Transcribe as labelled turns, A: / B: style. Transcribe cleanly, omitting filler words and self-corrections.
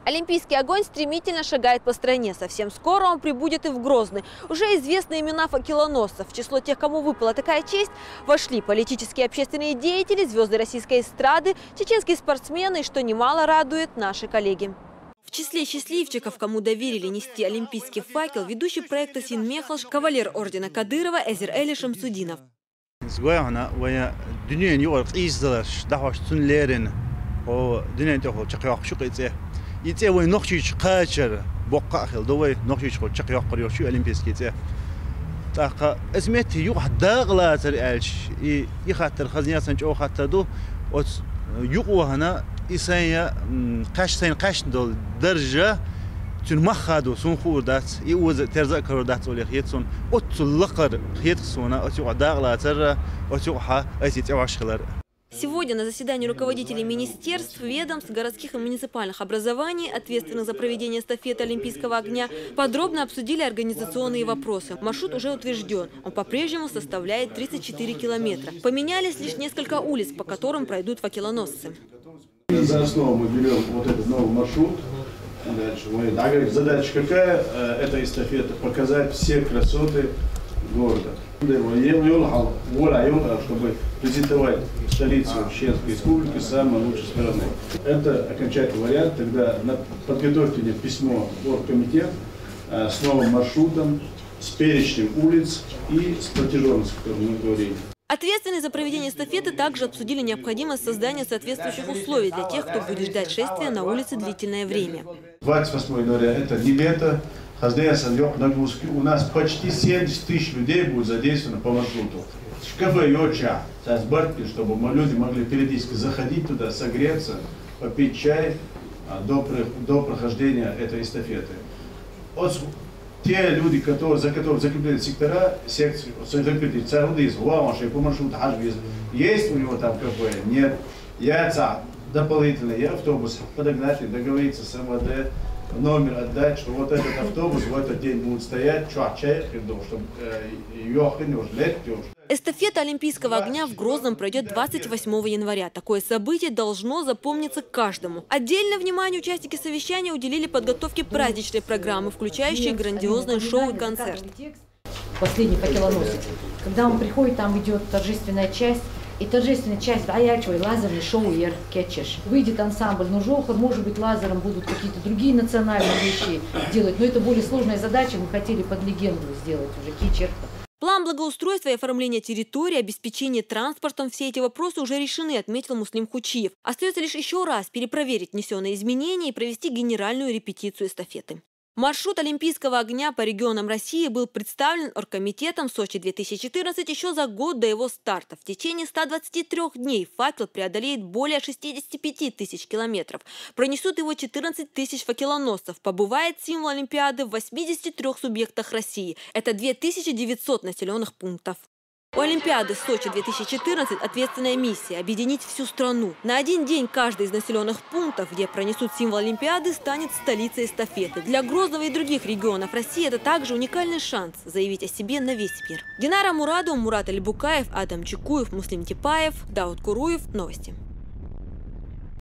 A: Олимпийский огонь стремительно шагает по стране. Совсем скоро он прибудет и в Грозный. Уже известны имена факелоносцев. В число тех, кому выпала такая честь, вошли политические и общественные деятели, звезды российской эстрады, чеченские спортсмены и, что немало радует, наши коллеги. В числе счастливчиков, кому доверили нести олимпийский факел, ведущий проекта Син Мехалш, кавалер ордена Кадырова Эзер Эли Шамсудинов.
B: يتسوي نخشيش قاشر بقى أخل دوي نخشيش خو شق يقريو شو أولمبيسكي تسا تاق اسمته يوح داغلا تريالش يخاطر خزينة سنجو خاطر دو يقوى هنا إسايا قاش سين قاش دول درجة تنمخدو سنخور دات يوز ترزقر دات ولي خيتسون أتلقر خيتسونا أتيو داغلا تر أتيوها أتيتعش خلر.
A: Сегодня на заседании руководителей министерств, ведомств, городских и муниципальных образований, ответственных за проведение эстафеты Олимпийского огня, подробно обсудили организационные вопросы. Маршрут уже утвержден. Он по-прежнему составляет 34 километра. Поменялись лишь несколько улиц, по которым пройдут факелоносцы.
C: За основу мы берем вот этот новый маршрут. Дальше задача какая? Эта эстафета показать все красоты города. Чтобы презентовать столицу Чеченской Республики с самой лучшей стороны. Это окончательный вариант. Тогда подготовьте мне письмо в оргкомитет с новым маршрутом, с перечнем улиц и с протяженностью, о которой мы говорили.
A: Ответственные за проведение эстафеты также обсудили необходимость создания соответствующих условий для тех, кто будет ждать шествия на улице длительное время.
C: 28 января – это не лето. У нас почти 70 тысяч людей будет задействовано по маршруту. Шкафы йоча, чтобы люди могли периодически заходить туда, согреться, попить чай до прохождения этой эстафеты. Те люди, за которых закреплены сектора, секции, по маршруту есть у него там кафе? Нет. Яйца дополнительные, автобус подогнать и договориться с МВД, номер отдать, что вот этот автобус в этот день будет стоять, чтобы
A: Эстафета Олимпийского огня в Грозном пройдет 28 января. Такое событие должно запомниться каждому. Отдельное внимание участники совещания уделили подготовке праздничной программы, включающей грандиозное шоу и концерт.
D: Последний факелоносец. Когда он приходит, там идет торжественная часть. И торжественная часть аячевой лазерный шоу ер кетчеш. Выйдет ансамбль, но жохор, может быть, лазером будут какие-то другие национальные вещи делать. Но это более сложная задача, мы хотели под легенду сделать уже кетчерка.
A: План благоустройства и оформления территории, обеспечение транспортом – все эти вопросы уже решены, отметил Муслим Хучиев. Остается лишь еще раз перепроверить внесенные изменения и провести генеральную репетицию эстафеты. Маршрут Олимпийского огня по регионам России был представлен оргкомитетом Сочи-2014 еще за год до его старта. В течение 123 дней факел преодолеет более 65 тысяч километров. Пронесут его 14 тысяч факелоносцев. Побывает символ Олимпиады в 83 субъектах России. Это 2900 населенных пунктов. У Олимпиады Сочи-2014 ответственная миссия – объединить всю страну. На один день каждый из населенных пунктов, где пронесут символ Олимпиады, станет столицей эстафеты. Для Грозного и других регионов России это также уникальный шанс заявить о себе на весь мир. Динара Мурадова, Мурат Альбукаев, Адам Чекуев, Муслим Типаев, Дауд Куруев. Новости.